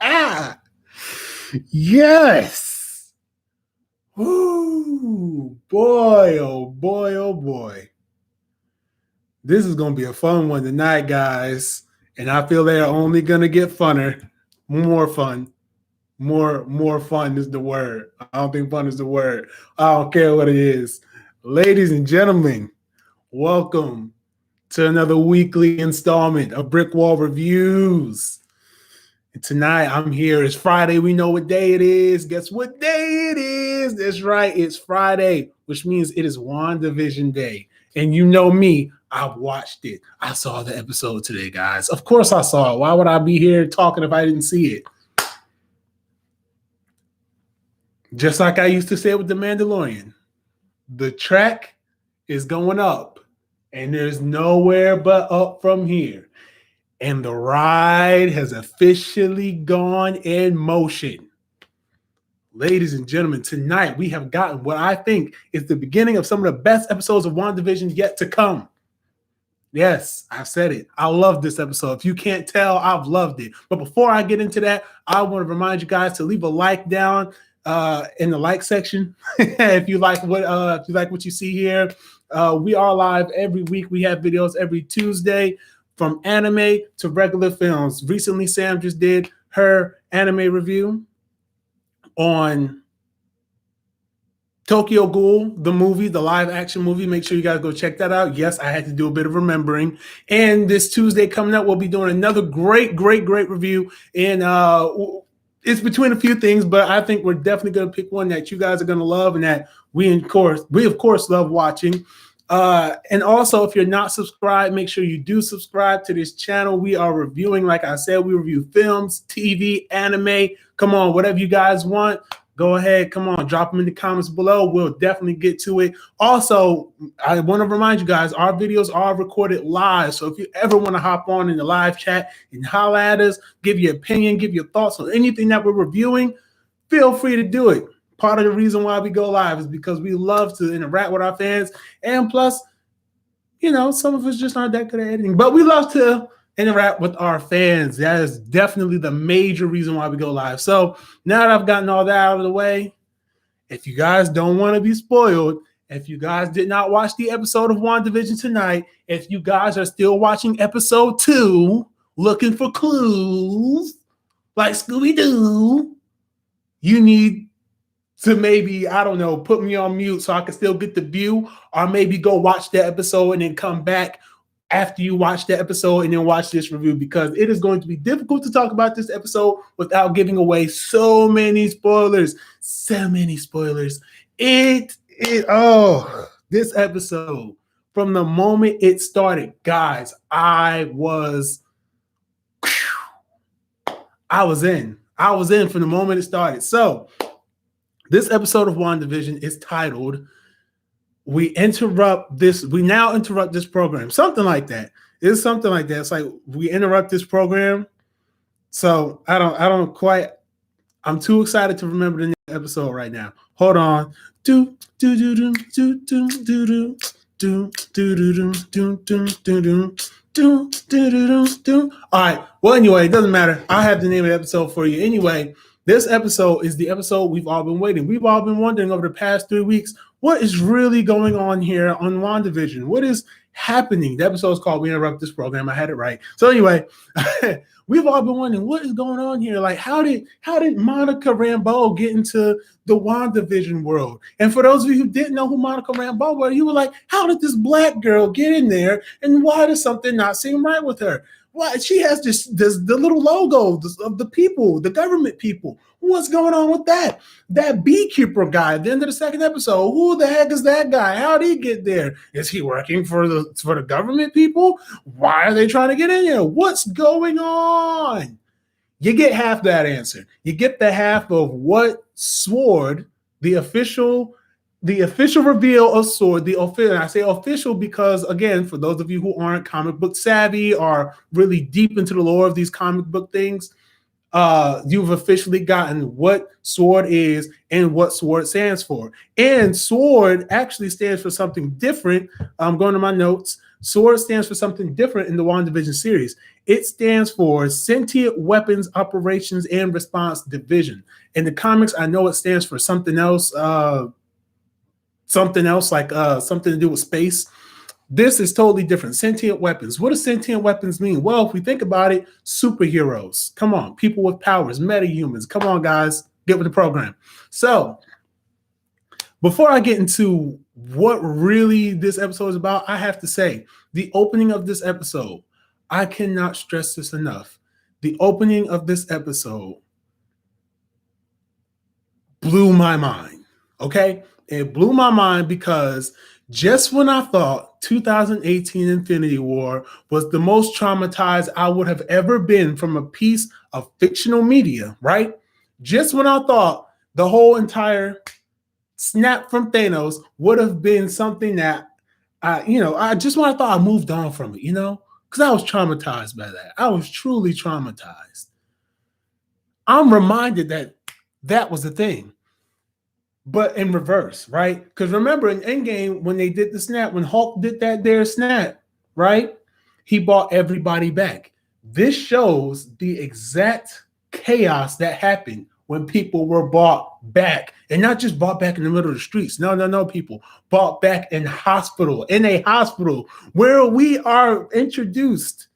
Ah, yes. Ooh, boy, oh boy, oh boy. This is going to be a fun one tonight, guys. And I feel they're only going to get funner. More fun. More fun is the word. I don't think fun is the word. I don't care what it is. Ladies and gentlemen, welcome to another weekly installment of BrickWall Reviews. And tonight I'm here. It's Friday. We know what day it is. Guess what day it is? That's right. It's Friday, which means it is WandaVision Day. And you know me, I've watched it. I saw the episode today, guys. Of course I saw it. Why would I be here talking if I didn't see it? Just like I used to say with The Mandalorian, the track is going up, and there's nowhere but up from here. And the ride has officially gone in motion. Ladies and gentlemen, tonight we have gotten what I think is the beginning of some of the best episodes of WandaVision yet to come. Yes, I said it. I love this episode. If you can't tell, I've loved it. But before I get into that, I want to remind you guys to leave a like down in the like section if you like what you see here. We are live every week. We have videos every Tuesday from anime to regular films. Recently, Sam just did her anime review on Tokyo Ghoul, the movie, the live action movie. Make sure you guys go check that out. Yes, I had to do a bit of remembering. And this Tuesday coming up, we'll be doing another great review. And it's between a few things, but I think we're definitely going to pick one that you guys are going to love and that we of course love watching. And also, if you're not subscribed, make sure you do subscribe to this channel. We are reviewing, like I said, we review films, TV, anime. Come on, whatever you guys want. Go ahead, come on, drop them in the comments below. We'll definitely get to it. Also, I want to remind you guys, our videos are recorded live. So if you ever want to hop on in the live chat and holler at us, give your opinion, give your thoughts on anything that we're reviewing, feel free to do it. Part of the reason why we go live is because we love to interact with our fans. And plus, you know, some of us just aren't that good at editing, but we love to interact with our fans. That is definitely the major reason why we go live. So now that I've gotten all that out of the way, if you guys don't want to be spoiled, if you guys did not watch the episode of WandaVision tonight, if you guys are still watching episode 2, looking for clues like Scooby-Doo, you need to maybe, I don't know, put me on mute so I can still get the view, or maybe go watch the episode and then come back after you watch the episode and then watch this review, because it is going to be difficult to talk about this episode without giving away so many spoilers. So many spoilers. This episode, from the moment it started, guys, I was in. I was in from the moment it started. So this episode of WandaVision is titled We Now Interrupt This Program. Something like that. It's something like that. It's like we interrupt this program. So I don't quite, I'm too excited to remember the episode right now. Hold on. All right. Well, anyway, it doesn't matter. I have the name of the episode for you. Anyway, this episode is the episode we've all been waiting. We've all been wondering over the past 3 weeks, what is really going on here on WandaVision? What is happening? The episode is called We Interrupt This Program. I had it right. So anyway, we've all been wondering, what is going on here? Like, how did Monica Rambeau get into the WandaVision world? And for those of you who didn't know who Monica Rambeau was, you were like, how did this black girl get in there? And why does something not seem right with her? Why she has the little logo of the people, the government people. What's going on with that? That beekeeper guy at the end of the second episode. Who the heck is that guy? How did he get there? Is he working for the government people? Why are they trying to get in here? What's going on? You get half that answer. You get the half of what Sword, the official reveal of Sword, and I say official because, again, for those of you who aren't comic book savvy or really deep into the lore of these comic book things, you've officially gotten what Sword is and what Sword stands for. And Sword actually stands for something different. I'm going to my notes. SWORD stands for something different in the WandaVision series. It stands for Sentient Weapons Operations and Response Division. In the comics, I know it stands for something else, like something to do with space. This is totally different. Sentient weapons. What does sentient weapons mean? Well, if we think about it, superheroes. Come on, people with powers, metahumans. Come on, guys, get with the program. So, before I get into what really this episode is about, I have to say the opening of this episode, I cannot stress this enough. The opening of this episode blew my mind. Okay? It blew my mind because just when I thought 2018 Infinity War was the most traumatized I would have ever been from a piece of fictional media, right? Just when I thought the whole entire snap from Thanos would have been something that I just when I thought I moved on from it, because I was traumatized by that. I was truly traumatized. I'm reminded that that was the thing. But in reverse, right? Because remember in Endgame, when they did the snap, when Hulk did that there snap, right? He brought everybody back. This shows the exact chaos that happened when people were brought back. And not just brought back in the middle of the streets. No, people. Brought back in a hospital where we are introduced.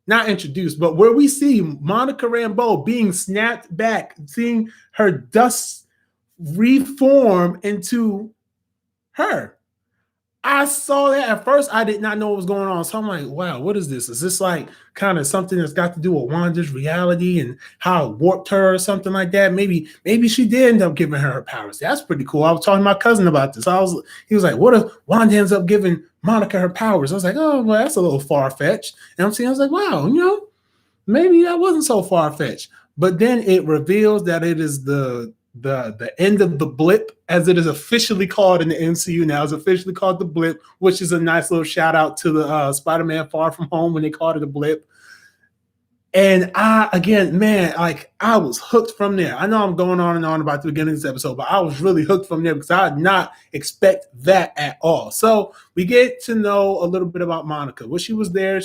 Not introduced, but where we see Monica Rambeau being snapped back, seeing her dust reform into her. I saw that at first. I did not know what was going on. So I'm like, wow, what is this? Is this like kind of something that's got to do with Wanda's reality and how it warped her or something like that? Maybe she did end up giving her powers. That's pretty cool. I was talking to my cousin about this. He was like, what if Wanda ends up giving Monica her powers? I was like, oh, well, that's a little far-fetched. And I'm saying, I was like, wow, maybe that wasn't so far-fetched. But then it reveals that it is the end of the blip, as it is officially called in the MCU now. It's officially called the blip, which is a nice little shout out to the Spider-Man Far From Home when they called it a blip. And I was hooked from there. I know I'm going on and on about the beginning of this episode, but I was really hooked from there because I did not expect that at all. So we get to know a little bit about Monica. Well, she was there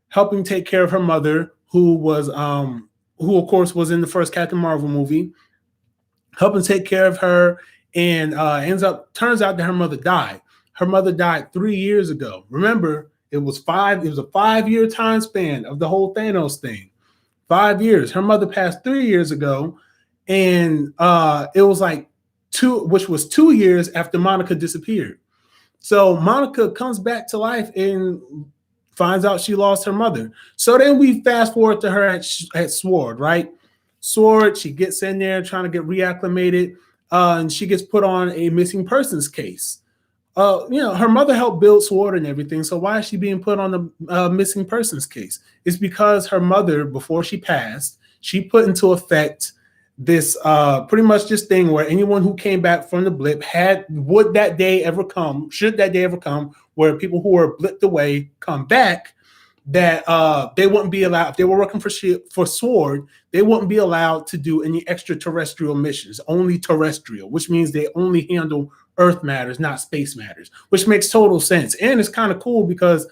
helping take care of her mother, who of course was in the first Captain Marvel movie, helping take care of her, and turns out that her mother died. Her mother died 3 years ago. Remember, it was a 5-year time span of the whole Thanos thing. 5 years. Her mother passed 3 years ago, and it was like 2 years after Monica disappeared. So Monica comes back to life and finds out she lost her mother. So then we fast forward to her at SWORD, right? SWORD, she gets in there trying to get reacclimated, and she gets put on a missing persons case. Her mother helped build SWORD and everything, so why is she being put on the missing persons case? It's because her mother, before she passed, she put into effect this pretty much this thing where anyone who came back from the blip should that day ever come, where people who were blipped away come back, that they wouldn't be allowed, if they were working for SWORD, they wouldn't be allowed to do any extraterrestrial missions, only terrestrial, which means they only handle Earth matters, not space matters, which makes total sense. And it's kind of cool because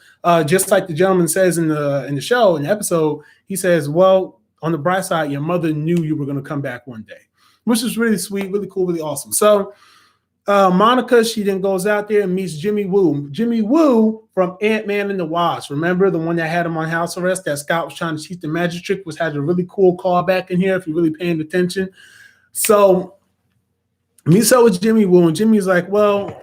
just like the gentleman says in the show, in the episode, he says, well, on the bright side, your mother knew you were going to come back one day, which is really sweet, really cool, really awesome. So Monica, she then goes out there and meets Jimmy Woo. Jimmy Woo from Ant-Man and the Wasp. Remember the one that had him on house arrest that Scott was trying to teach the magic trick, had a really cool callback in here if you're really paying attention. So meets up with Jimmy Woo, and Jimmy's like, well,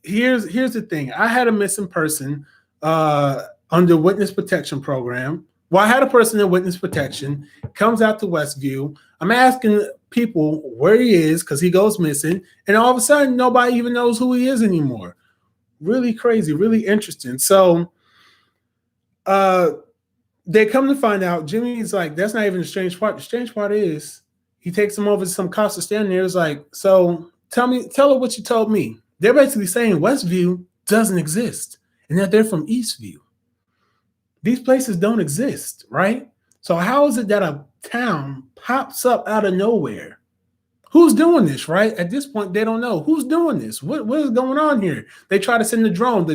here's the thing. I had a missing person under witness protection program. Well, I had a person in witness protection, comes out to Westview. I'm asking people where he is because he goes missing, and all of a sudden, nobody even knows who he is anymore. Really crazy, really interesting. So they come to find out, Jimmy's like, that's not even the strange part. The strange part is he takes him over to some cops that standing there. Is like, so tell her what you told me. They're basically saying Westview doesn't exist and that they're from Eastview. These places don't exist, right? So how is it that a town pops up out of nowhere who's doing this, right? At this point, they don't know who's doing this. What is going on here? They try to send the drone.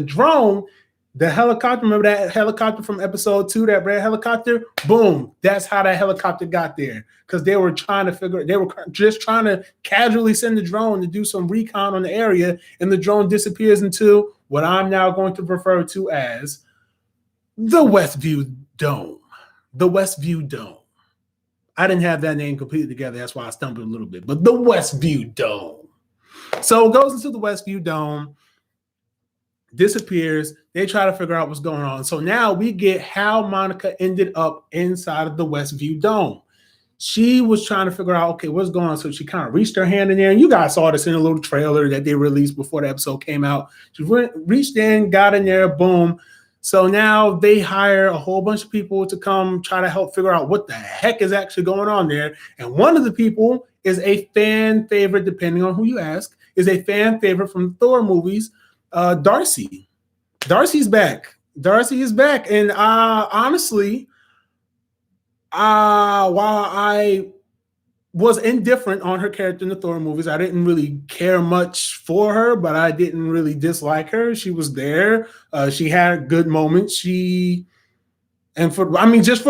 The helicopter, remember that helicopter from episode 2, that red helicopter? Boom. That's how that helicopter got there. Because they were just trying to casually send the drone to do some recon on the area, and the drone disappears into what I'm now going to refer to as the Westview Dome. The Westview Dome. I didn't have that name completely together. That's why I stumbled a little bit. But the Westview Dome. So it goes into the Westview Dome, disappears. They try to figure out what's going on. So now we get how Monica ended up inside of the Westview Dome. She was trying to figure out, okay, what's going on? So she kind of reached her hand in there. And you guys saw this in a little trailer that they released before the episode came out. She reached in, got in there, boom. So now they hire a whole bunch of people to come try to help figure out what the heck is actually going on there. And one of the people is a fan favorite, depending on who you ask, is a fan favorite from the Thor movies, Darcy. Darcy's back. Darcy is back. And honestly, while I was indifferent on her character in the Thor movies, I didn't really care much for her, but I didn't really dislike her. She was there. She had good moments. Just for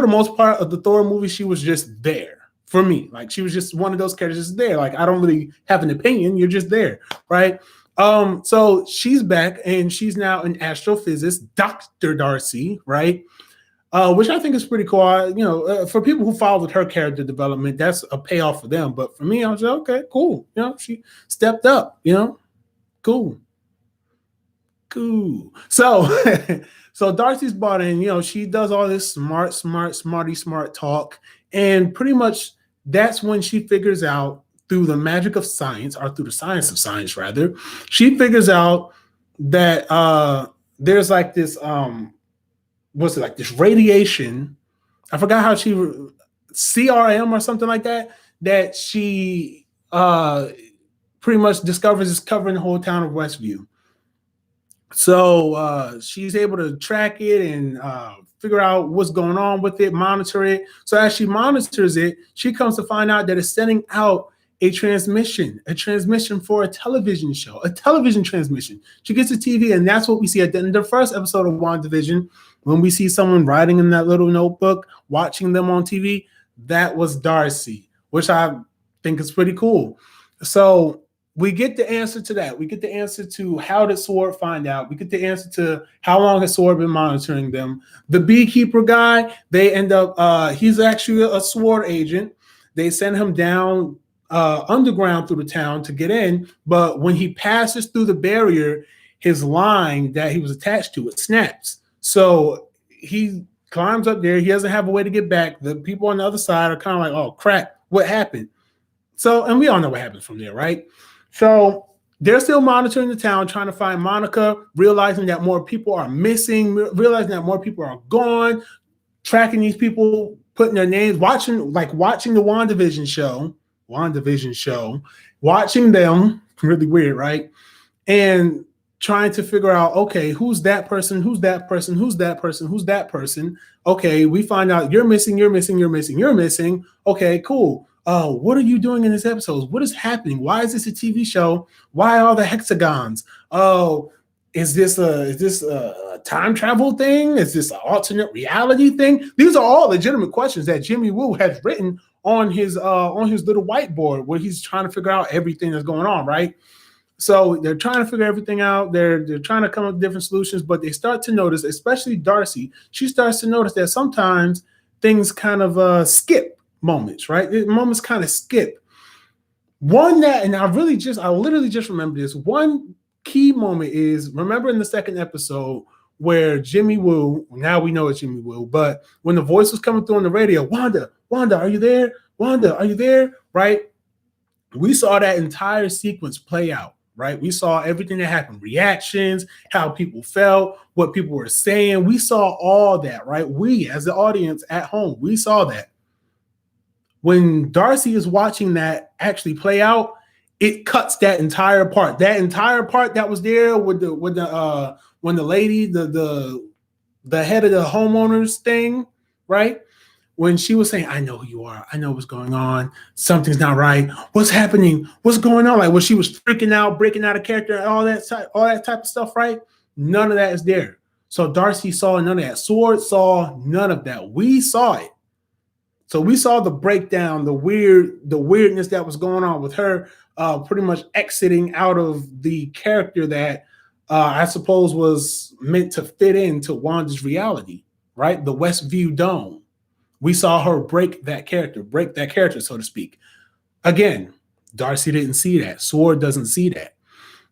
the most part of the Thor movie, she was just there for me. Like, she was just one of those characters just there. Like, I don't really have an opinion. You're just there, right? So she's back, and she's now an astrophysicist, Dr. Darcy, right? Which I think is pretty cool. For people who followed her character development, that's a payoff for them. But for me, I was like, okay, cool. She stepped up, cool. So, so Darcy's brought in, she does all this smart talk. And pretty much that's when she figures out, through the magic of science, or through the science of science, rather, she figures out that there's like this, what's it, like this radiation, I forgot how she, CRM or something like that she pretty much discovers is covering the whole town of Westview. So she's able to track it and figure out what's going on with it, monitor it. So as she monitors it, she comes to find out that it's sending out a transmission for a television show, a television transmission. She gets a TV, and that's what we see at the end of the first episode of WandaVision. When we see someone writing in that little notebook, watching them on TV, that was Darcy, which I think is pretty cool. So we get the answer to that. We get the answer to how did SWORD find out. We get the answer to how long has SWORD been monitoring them. The beekeeper guy, they end up, he's actually a SWORD agent. They send him down underground through the town to get in, but when he passes through the barrier, his line that he was attached to, it snaps. So he climbs up there. He doesn't have a way to get back. The people on the other side are kind of like, oh, crap, what happened? So, and we all know what happens from there, right? So they're still monitoring the town, trying to find Monica, realizing that more people are missing, realizing that more people are gone, tracking these people, putting their names, watching the WandaVision show, watching them, really weird, right? And trying to figure out, okay, who's that person? Okay, we find out you're missing. Okay, cool. What are you doing in this episode? What is happening? Why is this a TV show? Why all the hexagons? Oh, is this a time travel thing? Is this an alternate reality thing? These are all legitimate questions that Jimmy Woo has written on his little whiteboard where he's trying to figure out everything that's going on, right? So they're trying to figure everything out. They're trying to come up with different solutions, but they start to notice, especially Darcy, she starts to notice that sometimes things kind of skip moments, right? The moments kind of skip. One that, and I literally just remember this. One key moment is, remember in the second episode where Jimmy Woo, now we know it's Jimmy Woo, but when the voice was coming through on the radio, Wanda, are you there? Wanda, are you there? Right? We saw that entire sequence play out, right? We saw everything that happened, reactions, how people felt, what people were saying. We saw all that, right? We, as the audience at home, we saw that. When Darcy is watching that actually play out, it cuts that entire part. That entire part that was there with the when the lady, the head of the homeowners thing, right? when she was saying, I know who you are. I know what's going on. Something's not right. What's happening? What's going on? Like when she was freaking out, breaking out of character, and all that type of stuff, right? None of that is there. So Darcy saw none of that. Sword saw none of that. We saw it. So we saw the breakdown, the weirdness that was going on with her pretty much exiting out of the character that I suppose was meant to fit into Wanda's reality, right? The Westview Dome. We saw her break that character, so to speak. Again, Darcy didn't see that. Sword doesn't see that.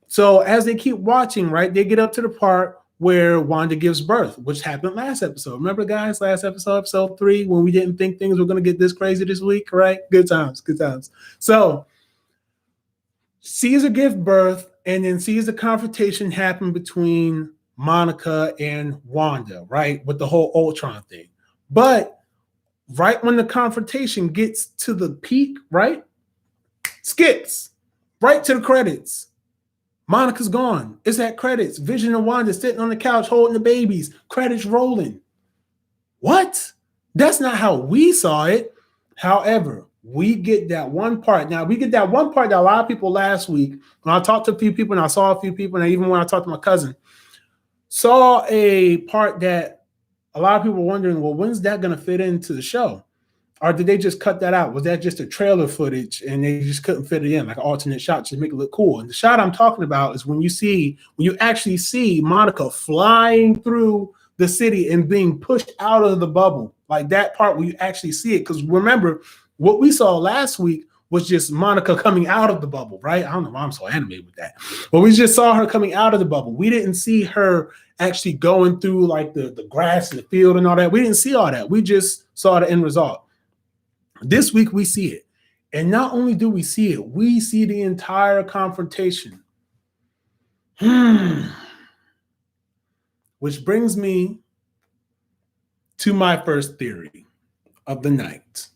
So as they keep watching, right, they get up to the part where Wanda gives birth, which happened last episode. Remember, guys, last episode, episode 3, when we didn't think things were going to get this crazy this week, right? Good times, good times. So sees her give birth and then sees the confrontation happen between Monica and Wanda, right, with the whole Ultron thing. But right when the confrontation gets to the peak, right, skips right to the credits. Monica's gone. It's at credits. Vision and Wanda sitting on the couch holding the babies. Credits rolling. What? That's not how we saw it. However, we get that one part. Now, we get that one part that a lot of people last week, when I talked to a few people and I saw a few people, and even when I talked to my cousin, saw a part that a lot of people were wondering, well, when's that going to fit into the show? Or did they just cut that out? Was that just a trailer footage and they just couldn't fit it in, like an alternate shot to make it look cool? And the shot I'm talking about is when you actually see Monica flying through the city and being pushed out of the bubble. Like that part where you actually see it. Because remember, what we saw last week was just Monica coming out of the bubble, right? I don't know why I'm so animated with that. But we just saw her coming out of the bubble. We didn't see her actually going through like the grass and the field and all that. We didn't see all that. We just saw the end result. This week we see it. And not only do we see it, we see the entire confrontation. Which brings me to my first theory of the night.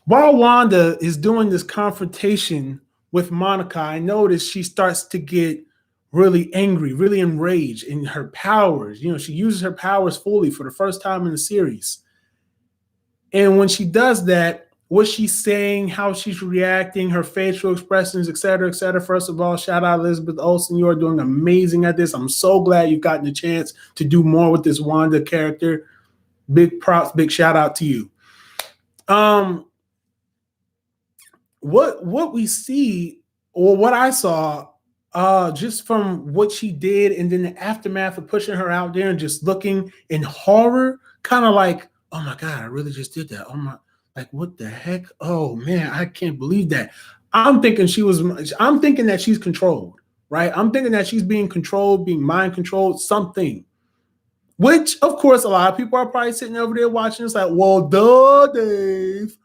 While Wanda is doing this confrontation with Monica, I notice she starts to get really angry, really enraged in her powers. You know, she uses her powers fully for the first time in the series. And when she does that, what she's saying, how she's reacting, her facial expressions, et cetera, et cetera. First of all, shout out Elizabeth Olsen. You are doing amazing at this. I'm so glad you've gotten a chance to do more with this Wanda character. Big props, big shout out to you. What we see, or what I saw, just from what she did, and then the aftermath of pushing her out there and just looking in horror, kind of like, oh my God, I really just did that. Oh my, like what the heck? Oh man, I can't believe that. I'm thinking that she's controlled, right? I'm thinking that she's being controlled, being mind controlled, something. Which, of course, a lot of people are probably sitting over there watching. It's like, well, duh, Dave.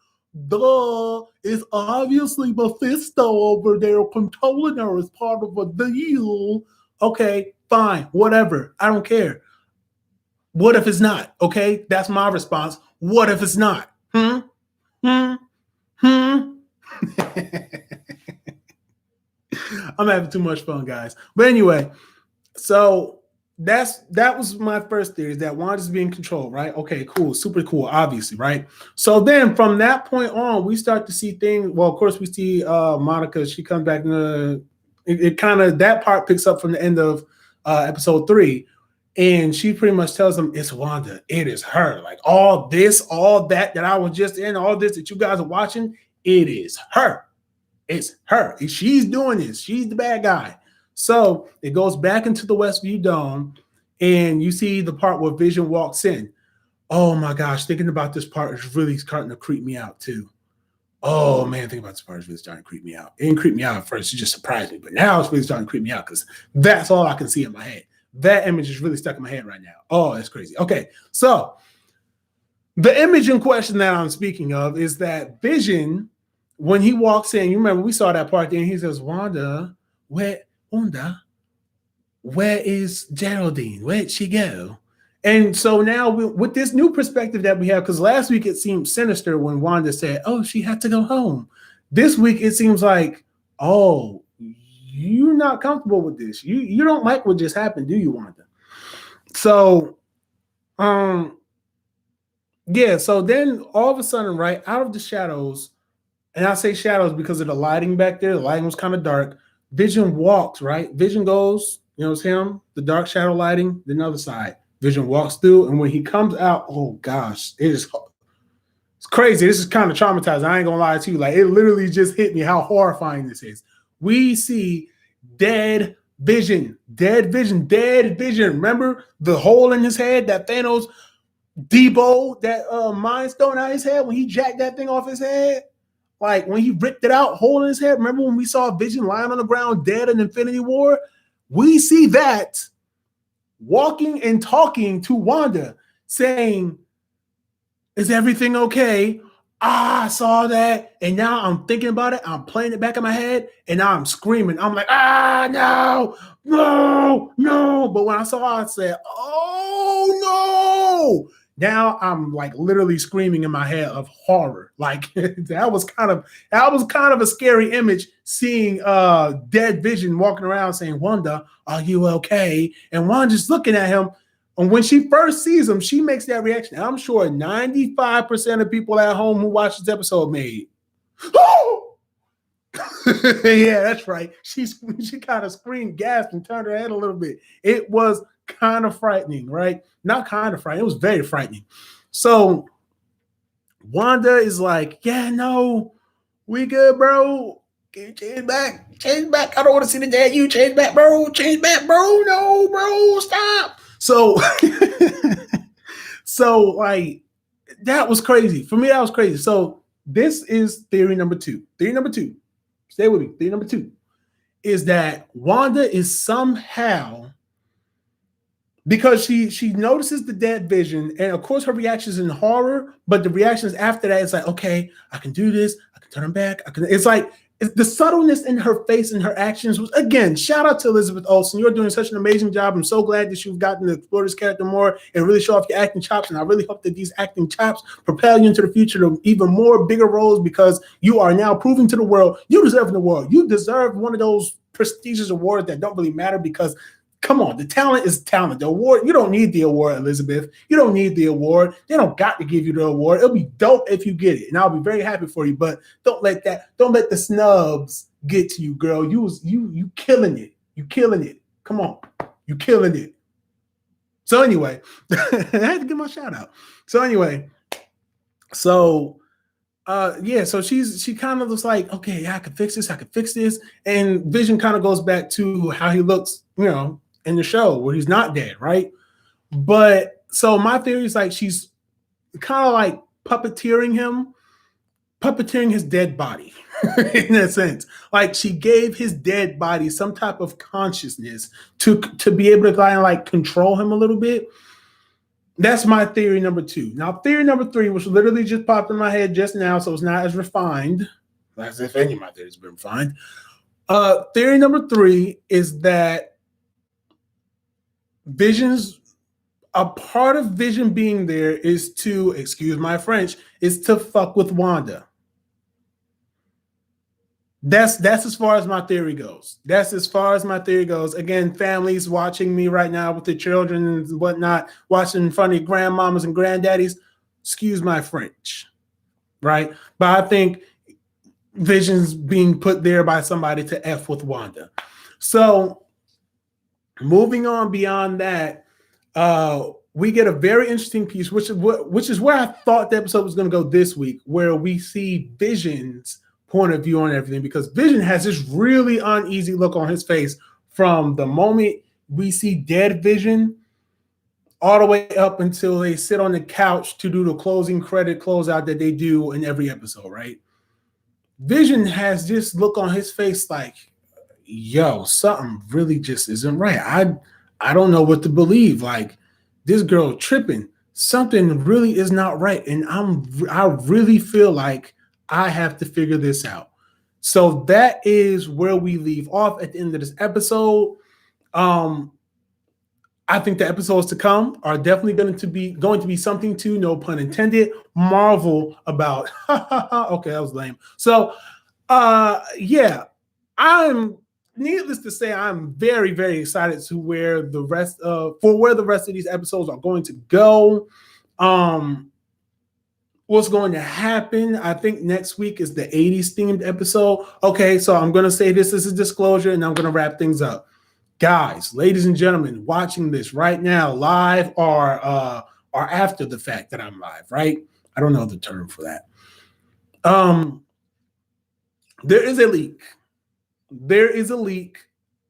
Duh. It's obviously Mephisto over there controlling her as part of a deal. Okay, fine, whatever. I don't care. What if it's not? Okay, that's my response. What if it's not? I'm having too much fun, guys. But anyway, so that was my first theory, is that Wanda's being controlled, right? Okay, cool, super cool, obviously, right? So then from that point on, we start to see things. Well, of course, we see Monica. She comes back. It kind of, that part picks up from the end of episode 3. And she pretty much tells them, it's Wanda. It is her. Like all this, all that I was just in, all this that you guys are watching, it is her. It's her. She's doing this. She's the bad guy. So it goes back into the Westview Dome, and you see the part where Vision walks in. Oh my gosh, thinking about this part is really starting to creep me out too. Oh man, thinking about this part is really starting to creep me out. It didn't creep me out at first. It just surprised me. But now it's really starting to creep me out because that's all I can see in my head. That image is really stuck in my head right now. Oh, that's crazy. Okay, so the image in question that I'm speaking of is that Vision, when he walks in, you remember we saw that part there, and he says, Wanda, where is Geraldine? Where'd she go? And so now with this new perspective that we have, because last week it seemed sinister when Wanda said, oh, she had to go home. This week it seems like, oh, you're not comfortable with this. You don't like what just happened, do you, Wanda? So Yeah, so then all of a sudden, right out of the shadows, and I say shadows because of the lighting back there, the lighting was kind of dark. Vision walks, right? Vision goes, it's him, the dark shadow lighting, the other side. Vision walks through, and when he comes out, oh gosh, it's crazy. This is kind of traumatizing. I ain't gonna lie to you. Like, it literally just hit me how horrifying this is. We see dead Vision, dead Vision, dead Vision. Remember the hole in his head that Thanos Debo, that Mind Stone out his head when he jacked that thing off his head? Like when he ripped it out, hole in his head. Remember when we saw Vision lying on the ground dead in Infinity War? We see that walking and talking to Wanda, saying, "Is everything okay? Ah, I saw that, and now I'm thinking about it. I'm playing it back in my head, and now I'm screaming. I'm like, no, no, no. But when I saw it, I said, oh, no. Now I'm like literally screaming in my head of horror. Like that was kind of a scary image, seeing dead Vision walking around saying, Wanda, are you okay? And Wanda just looking at him. And when she first sees him, she makes that reaction. I'm sure 95% of people at home who watch this episode made, oh! Yeah, that's right. She kind of screamed, gasped, and turned her head a little bit. It was kind of frightening, right? Not kind of frightening. It was very frightening. So Wanda is like, yeah, no, we good, bro. Change back. I don't want to see the dad. You change back, bro. No, bro, stop. So, so like that was crazy. For me, that was crazy. So this is theory number two. Stay with me. Theory number two is that Wanda is somehow, because she notices the dead Vision, and of course her reaction is in horror, but the reactions after that is like, okay, I can do this, I can turn him back. It's like the subtleness in her face and her actions was, again, shout out to Elizabeth Olsen. You're doing such an amazing job. I'm so glad that you've gotten to explore this character more and really show off your acting chops. And I really hope that these acting chops propel you into the future to even more bigger roles, because you are now proving to the world you deserve an award. You deserve one of those prestigious awards that don't really matter, because come on, the talent is talent. The award, you don't need the award, Elizabeth. You don't need the award. They don't got to give you the award. It'll be dope if you get it, and I'll be very happy for you. But don't let the snubs get to you, girl. You killing it. You killing it. Come on, you killing it. So anyway, I had to give my shout out. So anyway, so so she kind of was like, okay, I can fix this. And Vision kind of goes back to how he looks, in the show where he's not dead, right? But so my theory is like she's kind of like puppeteering his dead body in a sense. Like she gave his dead body some type of consciousness to be able to kind of like control him a little bit. That's my theory number two. Now, theory number three, which literally just popped in my head just now, so it's not as refined as if any of my theories have been refined. Theory number three is that a part of Vision being there is to, excuse my French, is to fuck with Wanda. That's as far as my theory goes. Again, families watching me right now with their children and whatnot, watching in front of grandmamas and granddaddies, excuse my French, right? But I think Vision's being put there by somebody to F with Wanda. So moving on beyond that, we get a very interesting piece, which is where I thought the episode was going to go this week, where we see Vision's point of view on everything, because Vision has this really uneasy look on his face from the moment we see dead Vision all the way up until they sit on the couch to do the closing credit closeout that they do in every episode, right? Vision has this look on his face like, yo, something really just isn't right. I don't know what to believe. Like, this girl tripping. Something really is not right. And I really feel like I have to figure this out. So that is where we leave off at the end of this episode. I think the episodes to come are definitely going to be something to, no pun intended, marvel about. Okay, that was lame. So yeah, needless to say, I'm very, very excited to where the rest of these episodes are going to go. what's going to happen. I think next week is the 80s themed episode. Okay, so I'm going to say this as a disclosure and I'm going to wrap things up. Guys, ladies and gentlemen, watching this right now, live or after the fact that I'm live, right? I don't know the term for that. There is a leak. There is a leak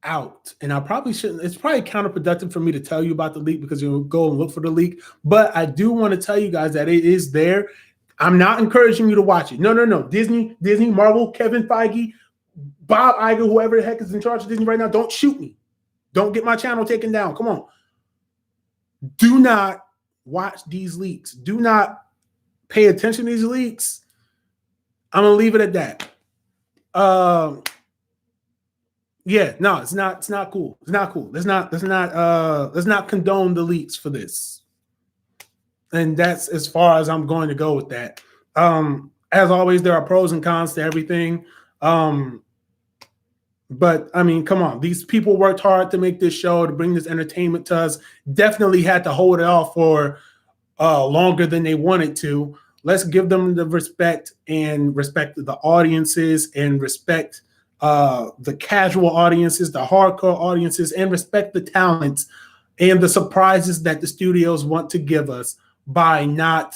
out, and I probably shouldn't. It's probably counterproductive for me to tell you about the leak because you'll go and look for the leak. But I do want to tell you guys that it is there. I'm not encouraging you to watch it. No. Disney, Marvel, Kevin Feige, Bob Iger, whoever the heck is in charge of Disney right now, don't shoot me. Don't get my channel taken down. Come on. Do not watch these leaks. Do not pay attention to these leaks. I'm gonna leave it at that. Yeah, no, it's not cool. It's not cool. Let's not condone the leaks for this. And that's as far as I'm going to go with that. As always, there are pros and cons to everything. But I mean, come on, these people worked hard to make this show, to bring this entertainment to us. Definitely had to hold it off for longer than they wanted to. Let's give them the respect and respect the audiences and respect the casual audiences, the hardcore audiences, and respect the talents and the surprises that the studios want to give us by not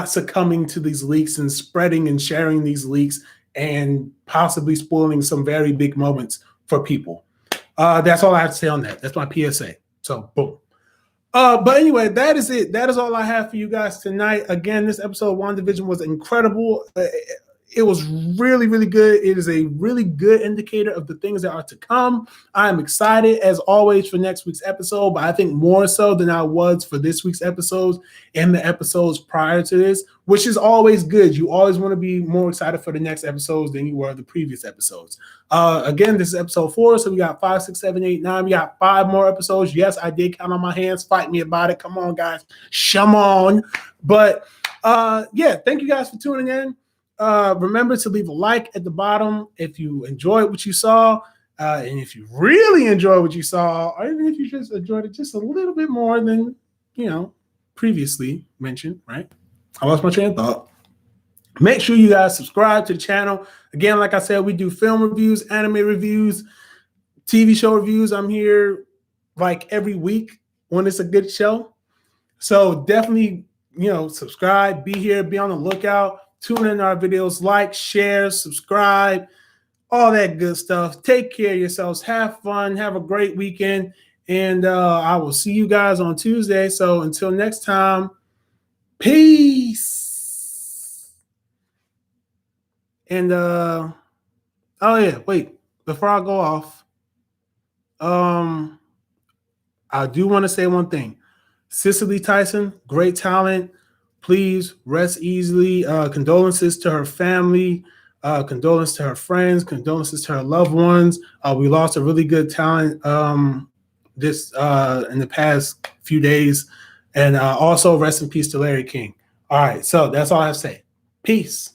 succumbing to these leaks and spreading and sharing these leaks and possibly spoiling some very big moments for people. That's all I have to say on that. That's my PSA. So boom. But anyway, that is it. That is all I have for you guys tonight. Again, this episode of WandaVision was incredible. It was really, really good. It is a really good indicator of the things that are to come. I'm excited, as always, for next week's episode, but I think more so than I was for this week's episodes and the episodes prior to this, which is always good. You always want to be more excited for the next episodes than you were the previous episodes. Again, this is episode 4, so we got 5, 6, 7, 8, 9. We got 5 more episodes. Yes, I did count on my hands. Fight me about it. Come on, guys. Shum on. But yeah, thank you guys for tuning in. Remember to leave a like at the bottom if you enjoyed what you saw, and if you really enjoyed what you saw, or even if you just enjoyed it just a little bit more than previously mentioned. Right? I lost my train of thought. Make sure you guys subscribe to the channel. Again, like I said, we do film reviews, anime reviews, TV show reviews. I'm here like every week when it's a good show. So definitely, subscribe, be here, be on the lookout. Tune in our videos, like, share, subscribe, all that good stuff. Take care of yourselves. Have fun. Have a great weekend. And I will see you guys on Tuesday. So until next time, peace. And, oh, yeah, wait. Before I go off, I do want to say one thing. Cicely Tyson, great talent. Please rest easily. Condolences to her family. Condolences to her friends. Condolences to her loved ones. We lost a really good talent this in the past few days. And also rest in peace to Larry King. All right, so that's all I have to say. Peace.